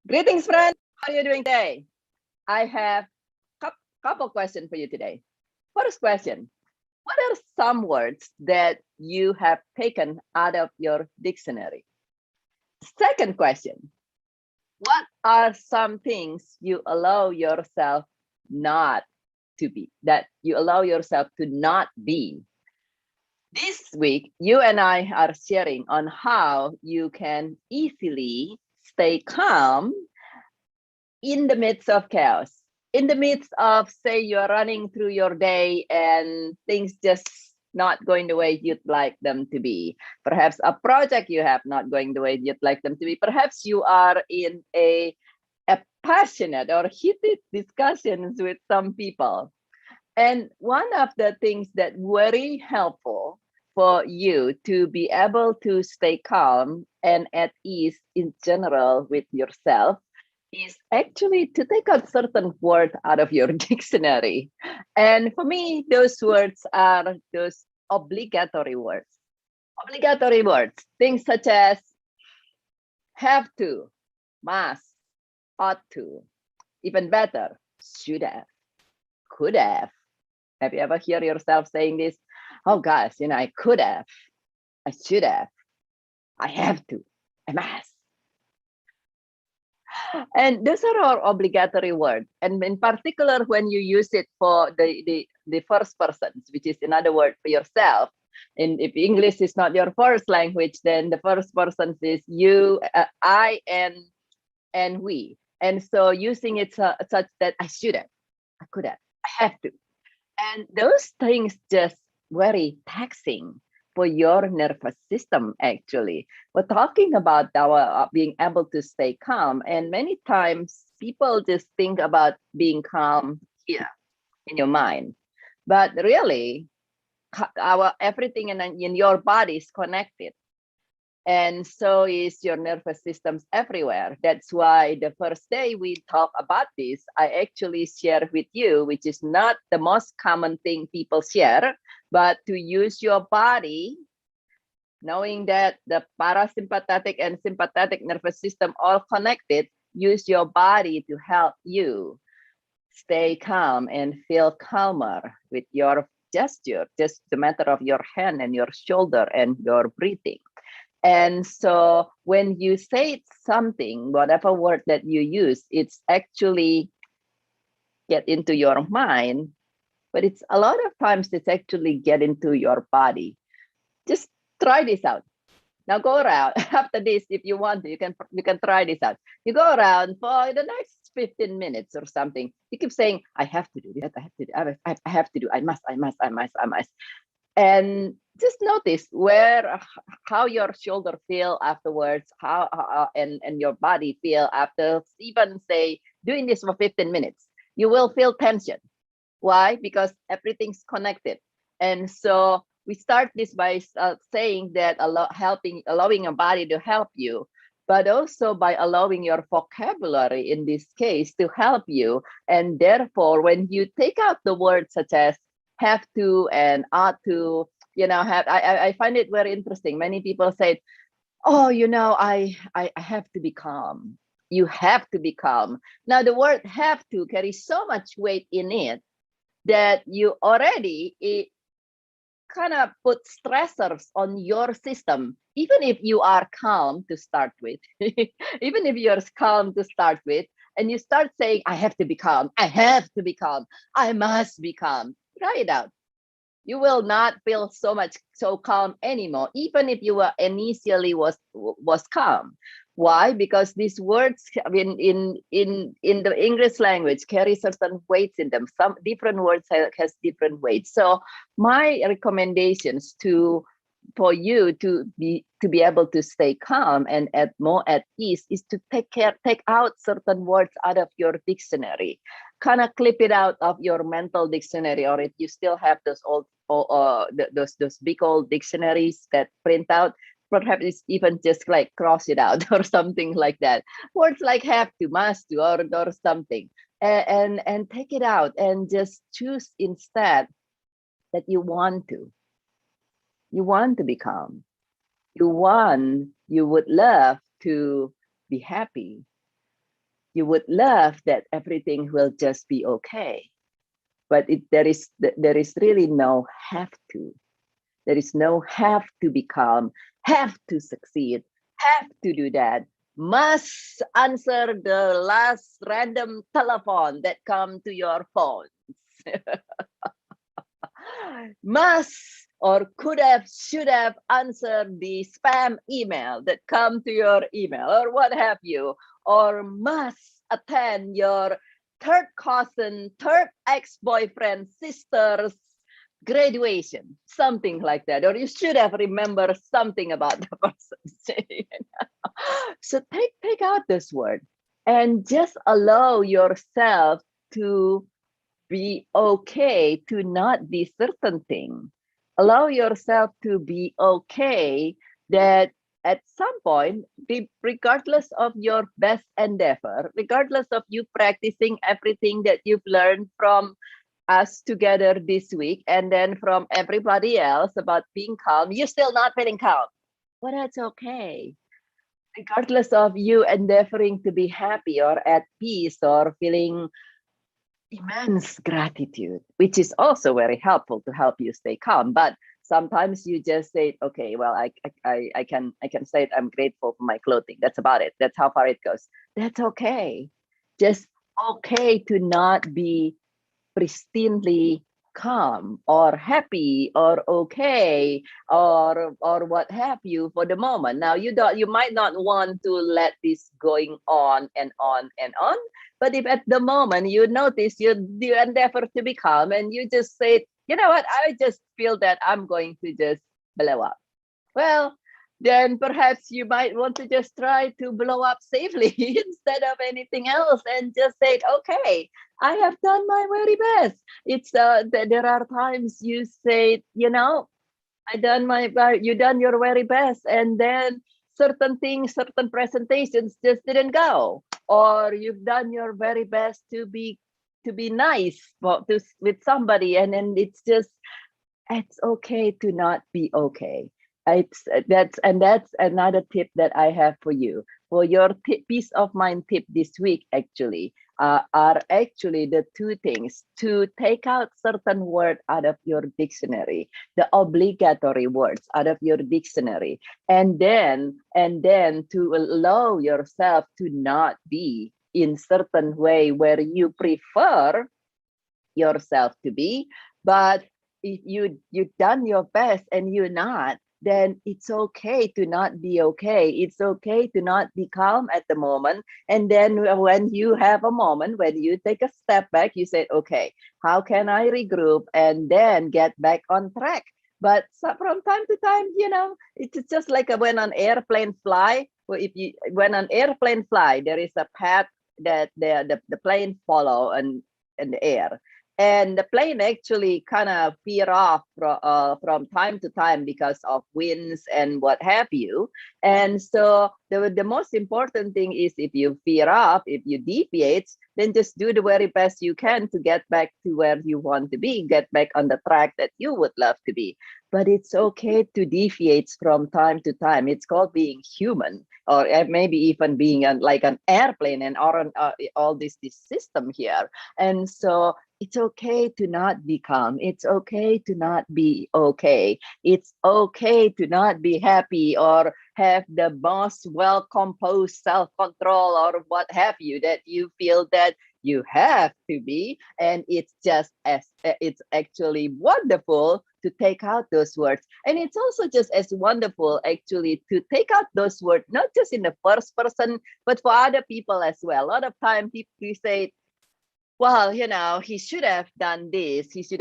Greetings, friend. How are you doing today? I have a couple questions for you today. First question, what are some words that you have taken out of your dictionary? Second question, what are some things you allow yourself not to be, that you allow yourself to not be? This week, you and I are sharing on how you can easily stay calm in the midst of chaos, in the midst of, say, you're running through your day and things just not going the way you'd like them to be. Perhaps a project you have not going the way you'd like them to be. Perhaps you are in a passionate or heated discussions with some people. And one of the things that very helpful for you to be able to stay calm and at ease in general with yourself is actually to take out certain words out of your dictionary. And for me, those words are those obligatory words. Obligatory words, things such as have to, must, ought to, even better, should have, could have. Have you ever heard yourself saying this? Oh gosh, I could have, I should have, I have to, I must. And those are all obligatory words. And in particular, when you use it for the first persons, which is another word for yourself. And if English is not your first language, then the first person is you, I, and we. And so using it such that I should have, I could have, I have to. And those things just very taxing for your nervous system, actually. We're talking about our being able to stay calm. And many times people just think about being calm here in your mind. But really, our everything in your body is connected. And so is your nervous systems everywhere. That's why the first day we talk about this, I actually share with you, which is not the most common thing people share, but to use your body, knowing that the parasympathetic and sympathetic nervous system all connected, use your body to help you stay calm and feel calmer with your gesture, just the matter of your hand and your shoulder and your breathing. And so when you say something, whatever word that you use, it's actually get into your mind, but it's a lot of times it's actually get into your body. Just try this out. Now go around after this, if you want to, you can try this out. You go around for the next 15 minutes or something. You keep saying, I have to do this, I have to do, I have to do, I must. And just notice how your shoulder feel afterwards, how and your body feel after even say doing this for 15 minutes. You will feel tension. Why? Because everything's connected. And so we start this by saying that allowing your body to help you, but also by allowing your vocabulary in this case to help you. And therefore, when you take out the words such as have to and ought to, I find it very interesting. Many people say, oh, I have to be calm. You have to be calm. Now the word have to carries so much weight in it that you already kind of put stressors on your system, even if you are calm to start with, even if you're calm to start with, and you start saying, I have to be calm, I have to be calm, I must be calm. Try it out. You will not feel so calm anymore, even if you were initially was calm. Why? Because these words in the English language carry certain weights in them. Some different words has different weights. So my recommendations for you to be able to stay calm and more at ease is to take out certain words out of your dictionary, kind of clip it out of your mental dictionary, or if you still have those old those big old dictionaries that print out, perhaps it's even just like cross it out or something like that. Words like have to, must to, or something, and take it out and just choose instead that you want to be calm. You would love to be happy. you would love that everything will just be okay. But there is really no have to. There is no have to become, have to succeed, have to do that, must answer the last random telephone that come to your phone. Must or could have, should have answered the spam email that come to your email or what have you, or must attend your third cousin, third ex-boyfriend, sister's graduation, something like that, or you should have remembered something about the person. So take out this word and just allow yourself to be okay to not be certain thing. Allow yourself to be okay that at some point, regardless of your best endeavor, regardless of you practicing everything that you've learned from us together this week and then from everybody else about being calm, you're still not feeling calm. Well, that's okay. Regardless of you endeavoring to be happy or at peace or feeling immense gratitude, which is also very helpful to help you stay calm. But sometimes you just say, okay, well, I can say it, I'm grateful for my clothing. That's about it. That's how far it goes. That's okay. Just okay to not be pristinely calm or happy or okay or what have you for the moment. Now you might not want to let this going on and on and on, but if at the moment you notice you endeavor to be calm and you just say, you know what, I just feel that I'm going to just blow up, well, then perhaps you might want to just try to blow up safely instead of anything else and just say, okay, I have done my very best. It's there are times you say, you know, you done your very best, and then certain things, certain presentations just didn't go, or you've done your very best to be nice with somebody, and then it's okay to not be okay. That's another tip that I have for you. For your peace of mind tip this week, actually, are actually the two things: to take out certain word out of your dictionary, the obligatory words out of your dictionary, and then to allow yourself to not be in certain way where you prefer yourself to be. But if you've done your best and you're not, then it's okay to not be okay. It's okay to not be calm at the moment. And then when you have a moment, when you take a step back, you say, okay, how can I regroup and then get back on track? But from time to time, you know, it's just like when an airplane fly. Well, when an airplane fly, there is a path that the plane follow in the air, and the plane actually kind of veer off from time to time because of winds and what have you. And so the most important thing is, if you veer off, if you deviate, then just do the very best you can to get back to where you want to be, get back on the track that you would love to be. But it's okay to deviate from time to time. It's called being human, or maybe even being like an airplane and all this system here. And so it's okay to not be calm. It's okay to not be okay. It's okay to not be happy or have the most well-composed self-control or what have you that you feel that you have to be. And it's actually wonderful to take out those words. And it's also just as wonderful actually to take out those words, not just in the first person, but for other people as well. A lot of time people say, well, you know, he should have done this, she should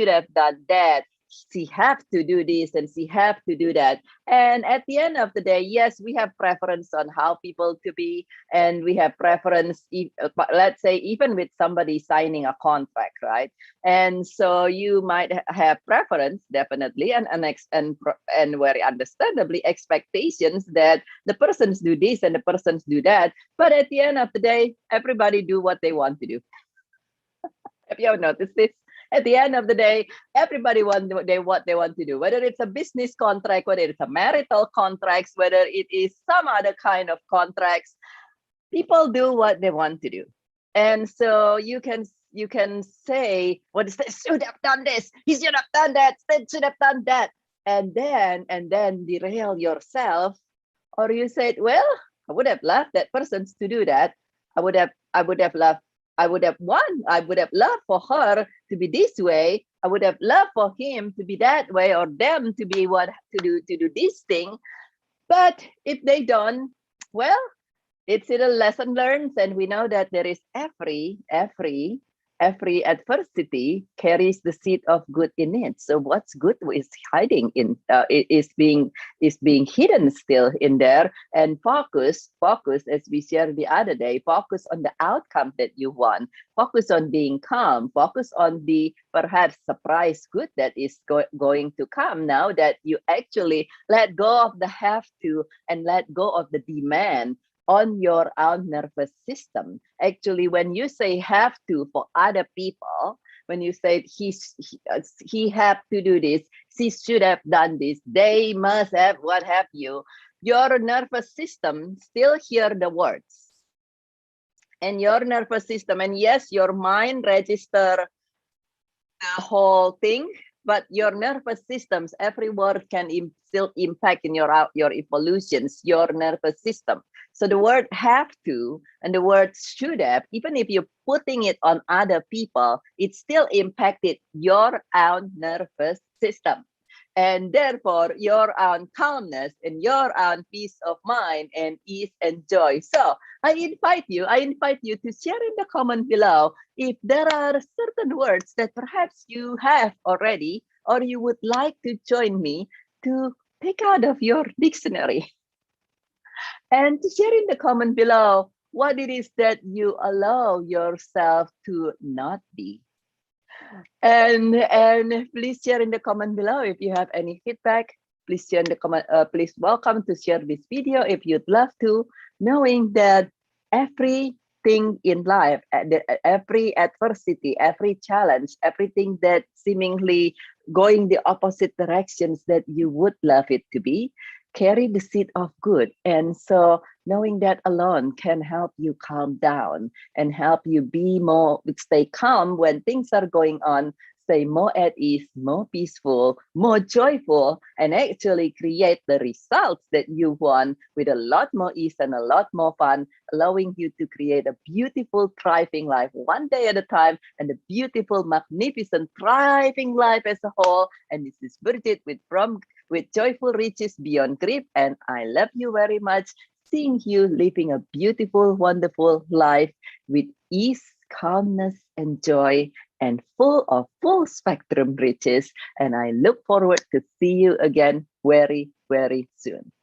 have done that, she have to do this and she have to do that. And at the end of the day, yes, we have preference on how people to be, and we have preference, let's say, even with somebody signing a contract, right? And so you might have preference, definitely, and very understandably expectations that the persons do this and the persons do that. But at the end of the day, everybody do what they want to do. Have you ever noticed this? At the end of the day, everybody wants what they want to do, whether it's a business contract, whether it's a marital contracts, whether it is some other kind of contracts. People do what they want to do. And so you can say, what is this? Should have done this, he should have done that, they should have done that, and then derail yourself. Or you said, well, I would have loved that person to do that. I would have loved, I would have loved for her to be this way. I would have loved for him to be that way, or them to be what to do this thing. But if they don't, well, it's a lesson learned, and we know that there is every adversity carries the seed of good in it. So what's good is hiding in is being hidden still in there. And focus, as we shared the other day, focus on the outcome that you want. Focus on being calm. Focus on the perhaps surprise good that is going to come, now that you actually let go of the have to and let go of the demand on your own nervous system. Actually, when you say have to for other people, when you say he have to do this, she should have done this, they must have, what have you, your nervous system still hear the words. And your nervous system, and yes, your mind register the whole thing, but your nervous systems, every word can still impact in your evolutions, your nervous system. So the word have to and the word should have, even if you're putting it on other people, it still impacted your own nervous system. And therefore, your own calmness and your own peace of mind and ease and joy. So I invite you to share in the comment below if there are certain words that perhaps you have already, or you would like to join me to take out of your dictionary. And to share in the comment below what it is that you allow yourself to not be. And please share in the comment below if you have any feedback. Please share in the comment. Please welcome to share this video if you'd love to, knowing that everything in life, every adversity, every challenge, everything that seemingly going the opposite directions that you would love it to be, carry the seed of good. And so knowing that alone can help you calm down and help you be more, stay calm when things are going on, stay more at ease, more peaceful, more joyful, and actually create the results that you want with a lot more ease and a lot more fun, allowing you to create a beautiful, thriving life one day at a time, and a beautiful, magnificent, thriving life as a whole. And this is Birgit with Joyful Riches Beyond Grief, and I love you very much. Seeing you living a beautiful, wonderful life with ease, calmness, and joy, and full of full spectrum riches. And I look forward to see you again very, very soon.